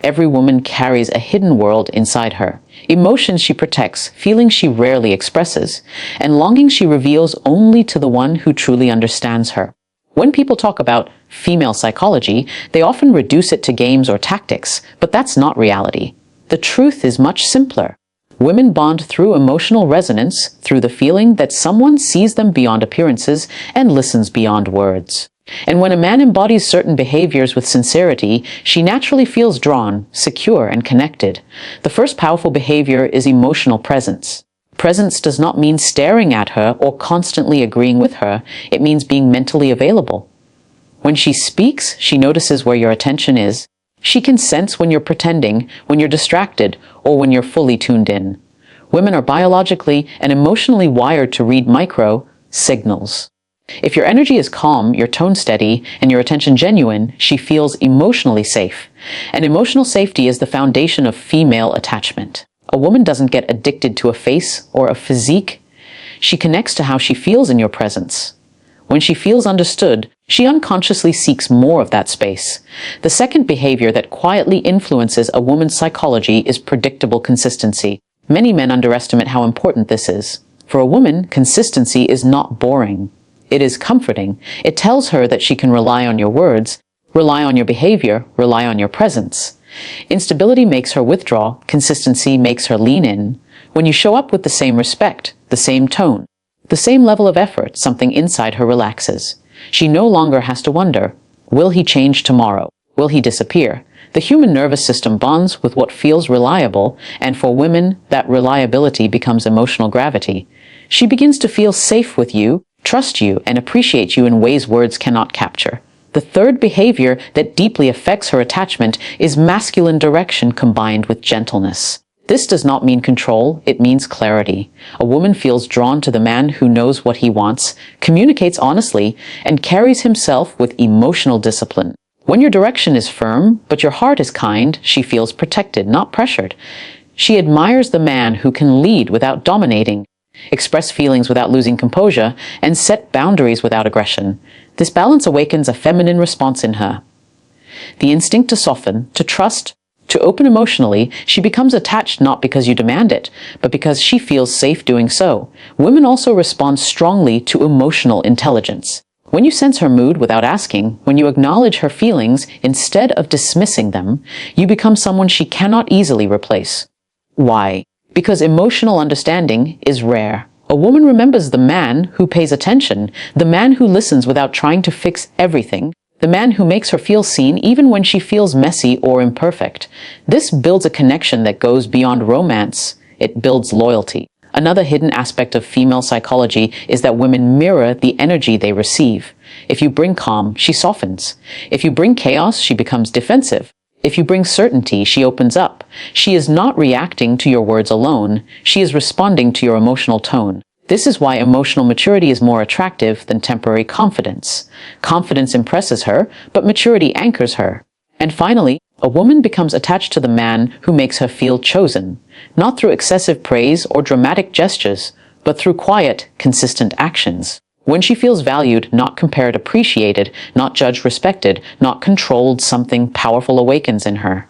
Every woman carries a hidden world inside her. Emotions she protects, feelings she rarely expresses, and longings she reveals only to the one who truly understands her. When people talk about female psychology, they often reduce it to games or tactics, but that's not reality. The truth is much simpler. Women bond through emotional resonance, through the feeling that someone sees them beyond appearances and listens beyond words. And when a man embodies certain behaviors with sincerity, she naturally feels drawn, secure, and connected. The first powerful behavior is emotional presence. Presence does not mean staring at her or constantly agreeing with her. It means being mentally available. When she speaks, she notices where your attention is. She can sense when you're pretending, when you're distracted, or when you're fully tuned in. Women are biologically and emotionally wired to read micro signals. If your energy is calm, your tone steady, and your attention genuine, she feels emotionally safe. And emotional safety is the foundation of female attachment. A woman doesn't get addicted to a face or a physique. She connects to how she feels in your presence. When she feels understood, she unconsciously seeks more of that space. The second behavior that quietly influences a woman's psychology is predictable consistency. Many men underestimate how important this is. For a woman, consistency is not boring. It is comforting. It tells her that she can rely on your words, rely on your behavior, rely on your presence. Instability makes her withdraw. Consistency makes her lean in. When you show up with the same respect, the same tone, the same level of effort, something inside her relaxes. She no longer has to wonder, will he change tomorrow? Will he disappear? The human nervous system bonds with what feels reliable, and for women, that reliability becomes emotional gravity. She begins to feel safe with you, trust you, and appreciate you in ways words cannot capture. The third behavior that deeply affects her attachment is masculine direction combined with gentleness. This does not mean control, it means clarity. A woman feels drawn to the man who knows what he wants, communicates honestly, and carries himself with emotional discipline. When your direction is firm, but your heart is kind, she feels protected, not pressured. She admires the man who can lead without dominating, express feelings without losing composure, and set boundaries without aggression. This balance awakens a feminine response in her. The instinct to soften, to trust, to open emotionally. She becomes attached not because you demand it, but because she feels safe doing so. Women also respond strongly to emotional intelligence. When you sense her mood without asking, when you acknowledge her feelings instead of dismissing them, you become someone she cannot easily replace. Why? Because emotional understanding is rare. A woman remembers the man who pays attention, the man who listens without trying to fix everything, the man who makes her feel seen even when she feels messy or imperfect. This builds a connection that goes beyond romance. It builds loyalty. Another hidden aspect of female psychology is that women mirror the energy they receive. If you bring calm, she softens. If you bring chaos, she becomes defensive. If you bring certainty, she opens up. She is not reacting to your words alone. She is responding to your emotional tone. This is why emotional maturity is more attractive than temporary confidence. Confidence impresses her, but maturity anchors her. And finally, a woman becomes attached to the man who makes her feel chosen, not through excessive praise or dramatic gestures, but through quiet, consistent actions. When she feels valued, not compared, appreciated, not judged, respected, not controlled, something powerful awakens in her.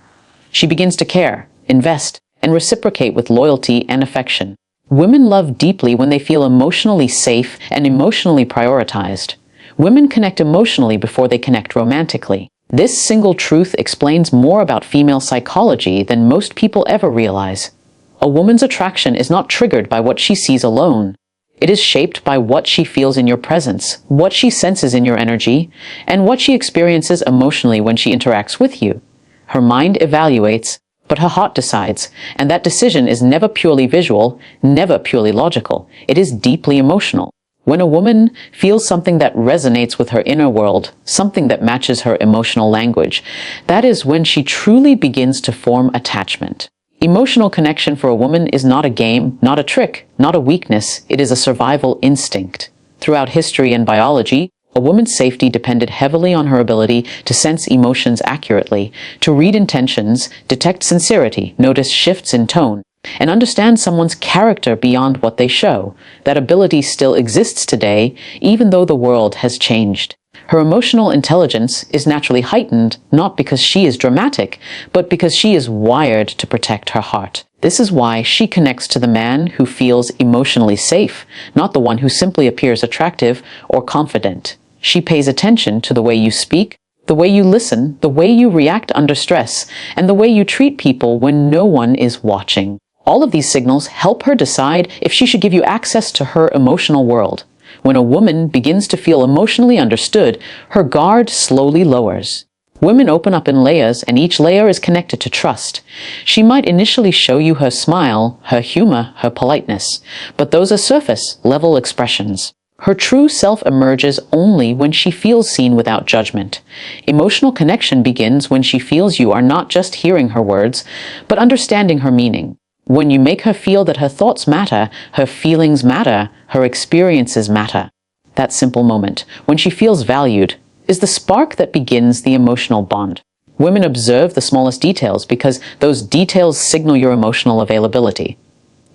She begins to care, invest, and reciprocate with loyalty and affection. Women love deeply when they feel emotionally safe and emotionally prioritized. Women connect emotionally before they connect romantically. This single truth explains more about female psychology than most people ever realize. A woman's attraction is not triggered by what she sees alone. It is shaped by what she feels in your presence, what she senses in your energy, and what she experiences emotionally when she interacts with you. Her mind evaluates, but her heart decides, and that decision is never purely visual, never purely logical. It is deeply emotional. When a woman feels something that resonates with her inner world, something that matches her emotional language, that is when she truly begins to form attachment. Emotional connection for a woman is not a game, not a trick, not a weakness. It is a survival instinct. Throughout history and biology, a woman's safety depended heavily on her ability to sense emotions accurately, to read intentions, detect sincerity, notice shifts in tone, and understand someone's character beyond what they show. That ability still exists today, even though the world has changed. Her emotional intelligence is naturally heightened, not because she is dramatic, but because she is wired to protect her heart. This is why she connects to the man who feels emotionally safe, not the one who simply appears attractive or confident. She pays attention to the way you speak, the way you listen, the way you react under stress, and the way you treat people when no one is watching. All of these signals help her decide if she should give you access to her emotional world. When a woman begins to feel emotionally understood, her guard slowly lowers. Women open up in layers, and each layer is connected to trust. She might initially show you her smile, her humor, her politeness, but those are surface-level expressions. Her true self emerges only when she feels seen without judgment. Emotional connection begins when she feels you are not just hearing her words, but understanding her meaning. When you make her feel that her thoughts matter, her feelings matter, her experiences matter. That simple moment, when she feels valued, is the spark that begins the emotional bond. Women observe the smallest details because those details signal your emotional availability.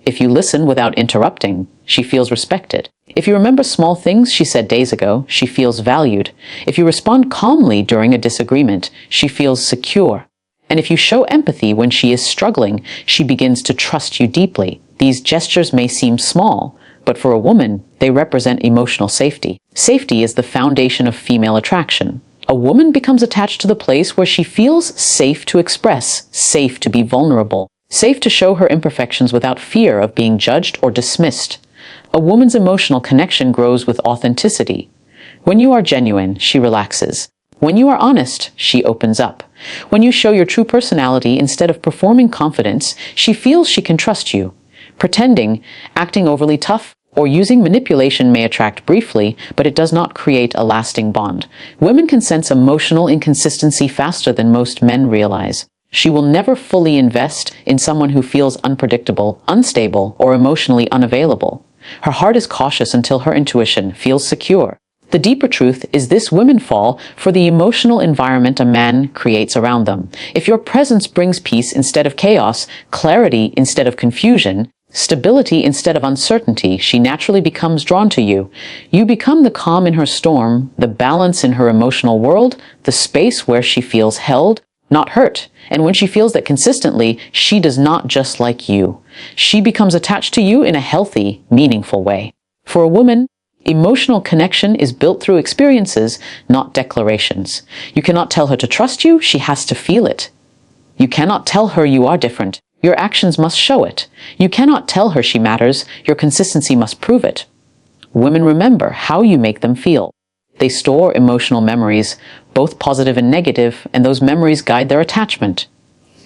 If you listen without interrupting, she feels respected. If you remember small things she said days ago, she feels valued. If you respond calmly during a disagreement, she feels secure. And if you show empathy when she is struggling, she begins to trust you deeply. These gestures may seem small, but for a woman, they represent emotional safety. Safety is the foundation of female attraction. A woman becomes attached to the place where she feels safe to express, safe to be vulnerable, safe to show her imperfections without fear of being judged or dismissed. A woman's emotional connection grows with authenticity. When you are genuine, she relaxes. When you are honest, she opens up. When you show your true personality instead of performing confidence, she feels she can trust you. Pretending, acting overly tough, or using manipulation may attract briefly, but it does not create a lasting bond. Women can sense emotional inconsistency faster than most men realize. She will never fully invest in someone who feels unpredictable, unstable, or emotionally unavailable. Her heart is cautious until her intuition feels secure. The deeper truth is this: women fall for the emotional environment a man creates around them. If your presence brings peace instead of chaos, clarity instead of confusion, stability instead of uncertainty, she naturally becomes drawn to you. You become the calm in her storm, the balance in her emotional world, the space where she feels held, not hurt. And when she feels that consistently, she does not just like you. She becomes attached to you in a healthy, meaningful way. For a woman, emotional connection is built through experiences, not declarations. You cannot tell her to trust you, she has to feel it. You cannot tell her you are different. Your actions must show it. You cannot tell her she matters. Your consistency must prove it. Women remember how you make them feel. They store emotional memories, both positive and negative, and those memories guide their attachment.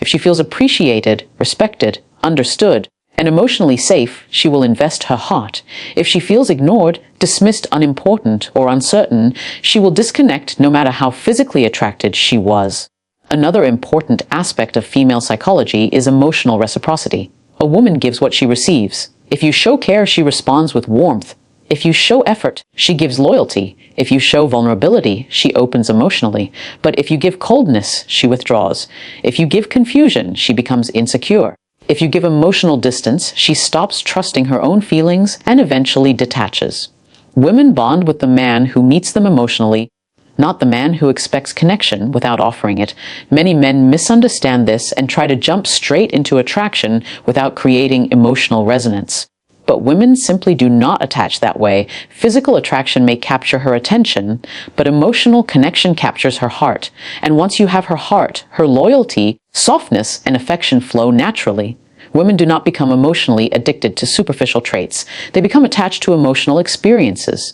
If she feels appreciated, respected, understood, and emotionally safe, she will invest her heart. If she feels ignored, dismissed, unimportant, or uncertain, she will disconnect no matter how physically attracted she was. Another important aspect of female psychology is emotional reciprocity. A woman gives what she receives. If you show care, she responds with warmth. If you show effort, she gives loyalty. If you show vulnerability, she opens emotionally. But if you give coldness, she withdraws. If you give confusion, she becomes insecure. If you give emotional distance, she stops trusting her own feelings and eventually detaches. Women bond with the man who meets them emotionally, not the man who expects connection without offering it. Many men misunderstand this and try to jump straight into attraction without creating emotional resonance. But women simply do not attach that way. Physical attraction may capture her attention, but emotional connection captures her heart. And once you have her heart, her loyalty, softness, and affection flow naturally. Women do not become emotionally addicted to superficial traits. They become attached to emotional experiences.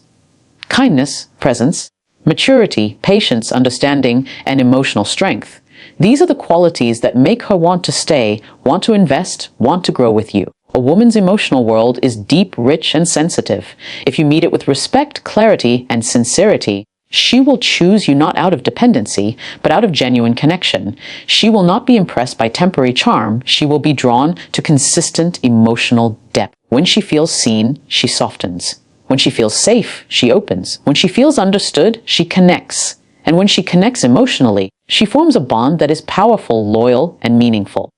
Kindness, presence, maturity, patience, understanding, and emotional strength. These are the qualities that make her want to stay, want to invest, want to grow with you. A woman's emotional world is deep, rich, and sensitive. If you meet it with respect, clarity, and sincerity, she will choose you not out of dependency, but out of genuine connection. She will not be impressed by temporary charm. She will be drawn to consistent emotional depth. When she feels seen, she softens. When she feels safe, she opens. When she feels understood, she connects. And when she connects emotionally, she forms a bond that is powerful, loyal, and meaningful.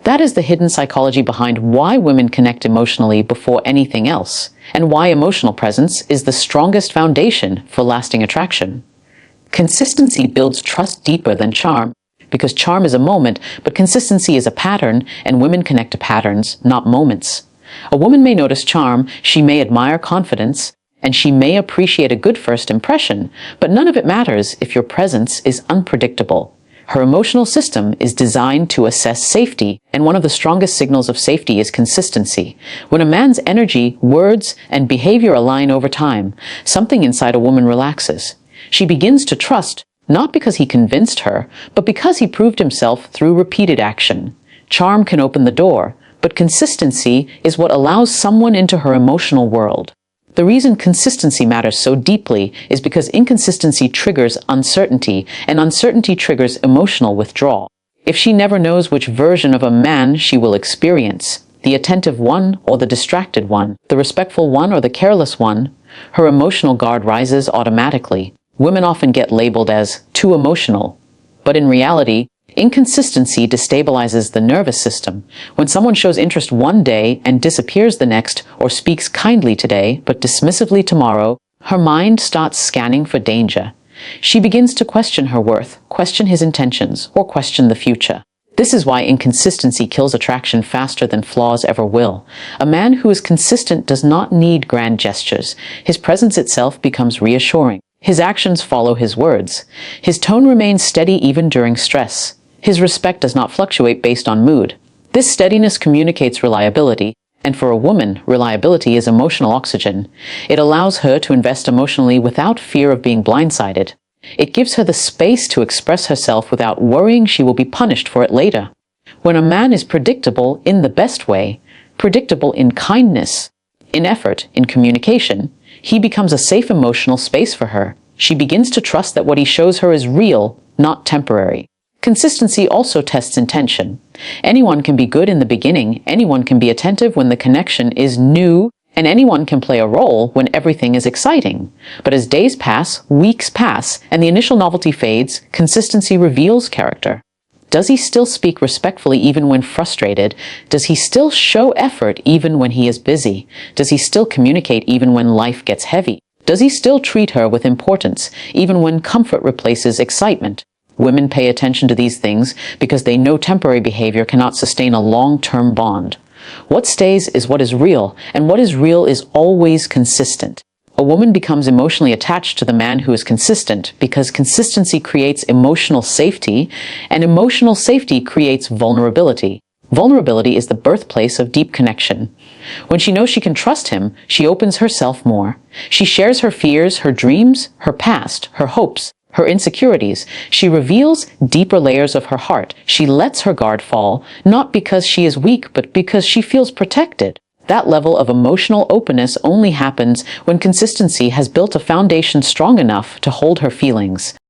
That is the hidden psychology behind why women connect emotionally before anything else, and why emotional presence is the strongest foundation for lasting attraction. Consistency builds trust deeper than charm, because charm is a moment, but consistency is a pattern, and women connect to patterns, not moments. A woman may notice charm, she may admire confidence, and she may appreciate a good first impression, but none of it matters if your presence is unpredictable. Her emotional system is designed to assess safety, and one of the strongest signals of safety is consistency. When a man's energy, words, and behavior align over time, something inside a woman relaxes. She begins to trust, not because he convinced her, but because he proved himself through repeated action. Charm can open the door, but consistency is what allows someone into her emotional world. The reason consistency matters so deeply is because inconsistency triggers uncertainty, and uncertainty triggers emotional withdrawal. If she never knows which version of a man she will experience, the attentive one or the distracted one, the respectful one or the careless one, her emotional guard rises automatically. Women often get labeled as too emotional, but in reality, inconsistency destabilizes the nervous system. When someone shows interest one day and disappears the next, or speaks kindly today but dismissively tomorrow, her mind starts scanning for danger. She begins to question her worth, question his intentions, or question the future. This is why inconsistency kills attraction faster than flaws ever will. A man who is consistent does not need grand gestures. His presence itself becomes reassuring. His actions follow his words. His tone remains steady even during stress. His respect does not fluctuate based on mood. This steadiness communicates reliability, and for a woman, reliability is emotional oxygen. It allows her to invest emotionally without fear of being blindsided. It gives her the space to express herself without worrying she will be punished for it later. When a man is predictable in the best way, predictable in kindness, in effort, in communication, he becomes a safe emotional space for her. She begins to trust that what he shows her is real, not temporary. Consistency also tests intention. Anyone can be good in the beginning, anyone can be attentive when the connection is new, and anyone can play a role when everything is exciting. But as days pass, weeks pass, and the initial novelty fades, consistency reveals character. Does he still speak respectfully even when frustrated? Does he still show effort even when he is busy? Does he still communicate even when life gets heavy? Does he still treat her with importance even when comfort replaces excitement? Women pay attention to these things because they know temporary behavior cannot sustain a long-term bond. What stays is what is real, and what is real is always consistent. A woman becomes emotionally attached to the man who is consistent because consistency creates emotional safety, and emotional safety creates vulnerability. Vulnerability is the birthplace of deep connection. When she knows she can trust him, she opens herself more. She shares her fears, her dreams, her past, her hopes, her insecurities. She reveals deeper layers of her heart. She lets her guard fall, not because she is weak, but because she feels protected. That level of emotional openness only happens when consistency has built a foundation strong enough to hold her feelings.